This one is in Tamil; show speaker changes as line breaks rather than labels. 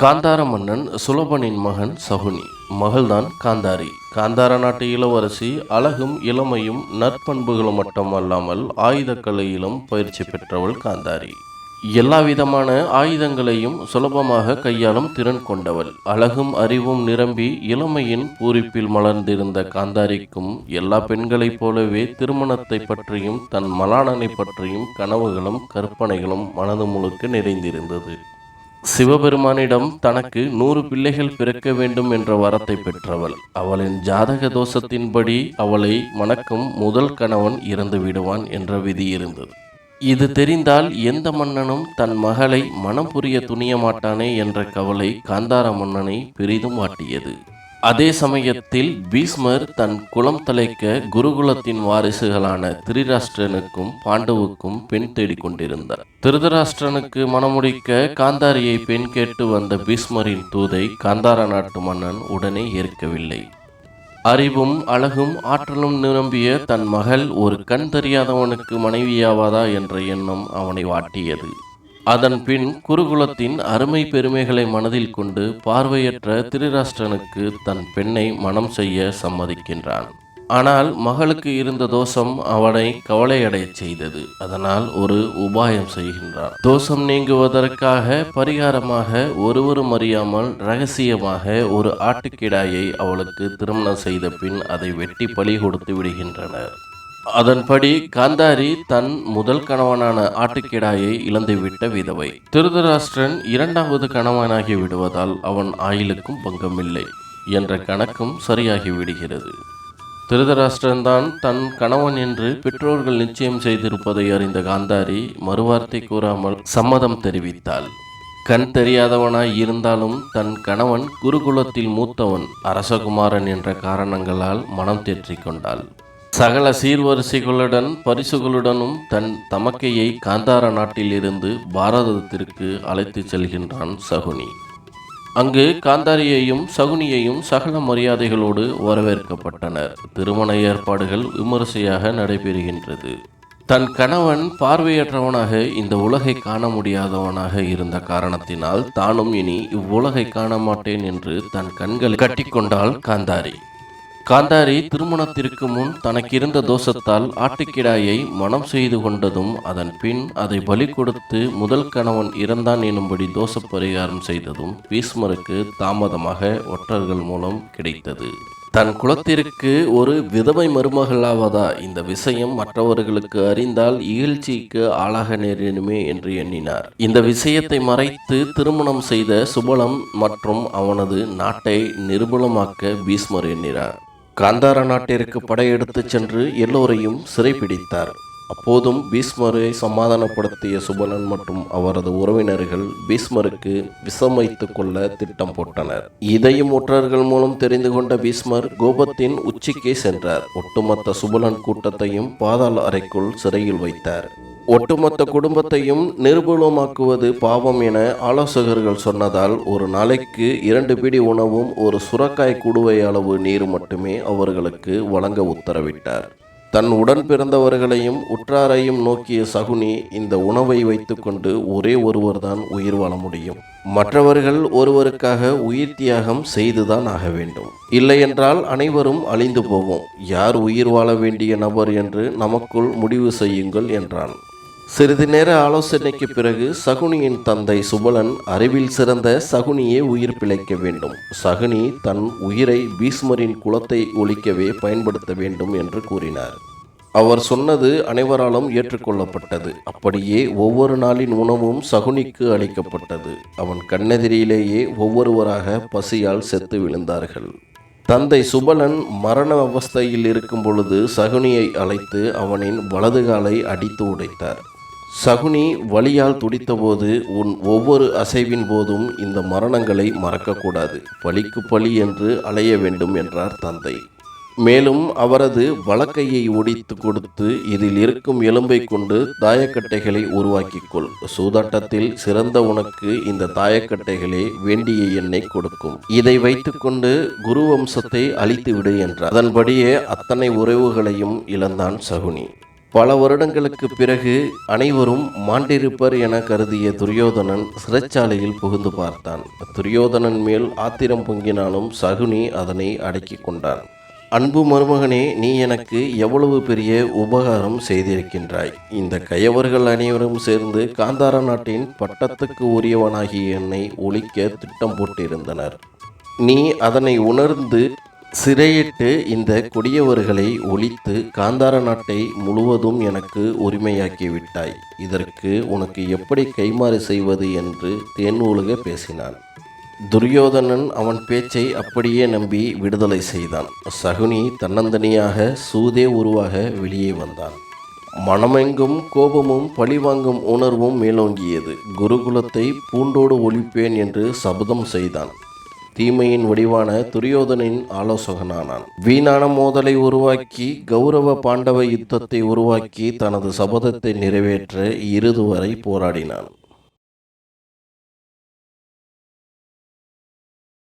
காந்தார மன்னன் சுலபனின் மகன் சகுனி. மகள்தான் காந்தாரி. காந்தார நாட்டு இளவரசி அழகும் இளமையும் நற்பண்புகளும் மட்டுமல்லாமல் ஆயுதக்கலையிலும் பயிற்சி பெற்றவள் காந்தாரி. எல்லாவிதமான ஆயுதங்களையும் சுலபமாக கையாளும் திறன் கொண்டவள். அழகும் அறிவும் நிரம்பி இளமையின் பூரிப்பில் மலர்ந்திருந்த காந்தாரிக்கும் எல்லா பெண்களைப் போலவே திருமணத்தை பற்றியும் தன் மலானனை பற்றியும் கனவுகளும் கற்பனைகளும் மனது முழுக்க நிறைந்திருந்தது. சிவபெருமானிடம் தனக்கு 100 பிள்ளைகள் பிறக்க வேண்டும் என்ற வரத்தை பெற்றவள். அவளின் ஜாதக தோஷத்தின்படி அவளை மணக்கும் முதல் கணவன் இறந்து விடுவான் என்ற விதி இருந்தது. இது தெரிந்தால் எந்த மன்னனும் தன் மகளை மனம் புரிய துணிய மாட்டானே என்ற கவலை காந்தார மன்னனை பெரிதும் வாட்டியது. அதே சமயத்தில் பீஷ்மர் தன் குலம் தலைக்க குருகுலத்தின் வாரிசுகளான திருதராஷ்டிரனுக்கும் பாண்டவுக்கும் பெண் தேடிக் கொண்டிருந்தார். திருதராஷ்டிரனுக்கு மணமுடிக்க காந்தாரியை பெண் கேட்டு வந்த பீஷ்மரின் தூதை காந்தார நாட்டு மன்னன் உடனே ஏற்கவில்லை. அறிவும் அழகும் ஆற்றலும் நிரம்பிய தன் மகள் ஒரு கண் தெரியாதவனுக்கு மனைவியாவாதா என்ற எண்ணம் அவனை வாட்டியது. அதன் பின் குருகுலத்தின் அருமை பெருமைகளை மனதில் கொண்டு பார்வையற்ற திருதராஷ்டிரனுக்கு தன் பெண்ணை மணம் செய்ய சம்மதிக்கின்றான். ஆனால் மகளுக்கு இருந்த தோஷம் அவனை கவலையடைய செய்தது. அதனால் ஒரு உபாயம் செய்கின்றான். தோஷம் நீங்குவதற்காக பரிகாரமாக ஒருவரும் அறியாமல் இரகசியமாக ஒரு ஆட்டுக்கிடாயை அவளுக்கு திருமணம் செய்த பின் அதை வெட்டி பலி கொடுத்து விடுகின்றனர். அதன்படி காந்தாரி தன் முதல் கணவனான ஆட்டுக்கிடாயை இழந்துவிட்ட விதவை. திருதராஷ்டிரன் இரண்டாவது கணவனாகி விடுவதால் அவன் ஆயுளுக்கும் பங்கமில்லை என்ற கணக்கும் சரியாகி விடுகிறது. திருதராஷ்டிரன் தான் தன் கணவன் என்று பெற்றோர்கள் நிச்சயம் செய்திருப்பதை அறிந்த காந்தாரி மறுவார்த்தை கூறாமல் சம்மதம் தெரிவித்தாள். கண் தெரியாதவனாய் இருந்தாலும் தன் கணவன் குருகுலத்தில் மூத்தவன் அரசகுமாரன் என்ற காரணங்களால் மனம் தேற்றிக் கொண்டாள். சகல சீர்வரிசைகளுடன் பரிசுகளுடனும் தன் தமக்கையை காந்தார நாட்டிலிருந்து பாரதத்திற்கு அழைத்துச் செல்கின்றான் சகுனி. அங்கு காந்தாரியையும் சகுனியையும் சகல மரியாதைகளோடு வரவேற்கப்பட்டனர். திருமண ஏற்பாடுகள் விமரிசையாக நடைபெறுகின்றது. தன் கணவன் பார்வையற்றவனாக இந்த உலகை காண முடியாதவனாக இருந்த காரணத்தினால் தானும் இனி இவ்வுலகை காண மாட்டேன் என்று தன் கண்களை கட்டிக்கொண்டாள் காந்தாரி. காந்தாரி திருமணத்திற்கு முன் தனக்கிருந்த தோஷத்தால் ஆட்டுக்கிடாயை மனம் செய்து கொண்டதும் அதன் பின் அதை பலி கொடுத்து முதல் கணவன் இறந்தான் எனும்படி தோஷ பரிகாரம் செய்ததும் பீஷ்மருக்கு தாமதமாக ஒற்றர்கள் மூலம் கிடைத்தது. தன் குலத்திற்கு ஒரு விதவை மருமகளாவதா இந்த விஷயம் மற்றவர்களுக்கு அறிந்தால் இகழ்ச்சிக்கு ஆளாக நேரிடுமே என்று எண்ணினார். இந்த விஷயத்தை மறைத்து திருமணம் செய்த சுபலம் மற்றும் அவனது நாட்டை நிர்மூலமாக்க பீஷ்மர் எண்ணினார். காந்தார நாட்டிற்கு படையெடுத்துச் சென்று எல்லோரையும் சிறைப்பிடித்தார். அப்போதும் பீஷ்மரை சமாதானப்படுத்திய சுபலன் மற்றும் அவரது உறவினர்கள் பீஷ்மருக்கு விஷம் வைத்துக் கொள்ள திட்டம் போட்டனர். இதையும் ஒற்றர்கள் மூலம் தெரிந்து கொண்ட பீஷ்மர் கோபத்தின் உச்சிக்கே சென்றார். ஒட்டுமொத்த சுபலன் கூட்டத்தையும் பாதாள அறைக்குள் சிறையில் வைத்தார். ஒட்டுமொத்த குடும்பத்தையும் நிர்மூலமாக்குவது பாவம் என ஆலோசகர்கள் சொன்னதால் ஒரு நாளைக்கு 2 பிடி உணவும் ஒரு சுரக்காய் குடுவை அளவு நீர் மட்டுமே அவர்களுக்கு வழங்க உத்தரவிட்டார். தன் உடன் பிறந்தவர்களையும் உற்றாரையும் நோக்கிய சகுனி இந்த உணவை வைத்துக்கொண்டு ஒரே ஒருவர்தான் உயிர் வாழ முடியும். மற்றவர்கள் ஒருவருக்காக உயிர் தியாகம் செய்துதான் ஆக வேண்டும். இல்லையென்றால் அனைவரும் அழிந்து போவோம். யார் உயிர் வாழ வேண்டிய நபர் என்று நமக்குள் முடிவு செய்யுங்கள் என்றான். சிறிது நேர ஆலோசனைக்கு பிறகு சகுனியின் தந்தை சுபலன் அறிவில் சிறந்த சகுனியே உயிர் பிழைக்க வேண்டும். சகுனி தன் உயிரை பீஷ்மரின் குலத்தை ஒழிக்கவே பயன்படுத்த வேண்டும் என்று கூறினார். அவர் சொன்னது அனைவராலும் ஏற்றுக்கொள்ளப்பட்டது. அப்படியே ஒவ்வொரு நாளின் உணவும் சகுனிக்கு அளிக்கப்பட்டது. அவன் கண்ணெதிரிலேயே ஒவ்வொருவராக பசியால் செத்து விழுந்தார்கள். தந்தை சுபலன் மரண அவஸ்தையில் இருக்கும் பொழுது சகுனியை அழைத்து அவனின் வலது காலை அடித்து உடைத்தார். சகுனி வலியால் துடித்தபோது உன் ஒவ்வொரு அசைவின் போதும் இந்த மரணங்களை மறக்கக்கூடாது. பலிக்கு பலி என்று அலைய வேண்டும் என்றார் தந்தை. மேலும் அவரது வலக்கையை ஒடித்து கொடுத்து இதில் இருக்கும் எலும்பை கொண்டு தாயக்கட்டைகளை உருவாக்கிக்கொள். சூதாட்டத்தில் சிறந்த உனக்கு இந்த தாயக்கட்டைகளே வேண்டிய எண்ணை கொடுக்கும். இதை வைத்துக்கொண்டு குரு வம்சத்தை அழித்து விடு என்றார். அதன்படியே அத்தனை உறவுகளையும் இழந்தான் சகுனி. பல வருடங்களுக்கு பிறகு அனைவரும் மாண்டிருப்பர் என கருதிய துரியோதனன் சிறைச்சாலையில் புகுந்து பார்த்தான். துரியோதனன் மேல் ஆத்திரம் பொங்கினாலும் சகுனி அதனை அடக்கிக் கொண்டான். அன்பு மருமகனே, நீ எனக்கு எவ்வளவு பெரிய உபகாரம் செய்திருக்கின்றாய். இந்த கயவர்கள் அனைவரும் சேர்ந்து காந்தார நாட்டின் பட்டத்துக்கு உரியவனாகிய என்னை ஒழிக்க திட்டம் போட்டிருந்தனர். நீ அதனை உணர்ந்து சிறையிட்டு இந்த கொடியவர்களை ஒழித்து காந்தார நாட்டை முழுவதும் எனக்கு உரிமையாக்கிவிட்டாய். இதற்கு உனக்கு எப்படி கைமாறு செய்வது என்று தேன்ஒழுக பேசினான். துரியோதனன் அவன் பேச்சை அப்படியே நம்பி விடுதலை செய்தான். சகுனி தன்னந்தனியாக சூதே உருவாக வெளியே வந்தான். மனமெங்கும் கோபமும் பழிவாங்கும் உணர்வும் மேலோங்கியது. குருகுலத்தை பூண்டோடு ஒழிப்பேன் என்று சபதம் செய்தான். தீமையின் வடிவான துரியோதனின் ஆலோசகனானான். வீணான மோதலை உருவாக்கி கௌரவ பாண்டவ யுத்தத்தை உருவாக்கி தனது சபதத்தை நிறைவேற்ற இறுதி வரை போராடினான்.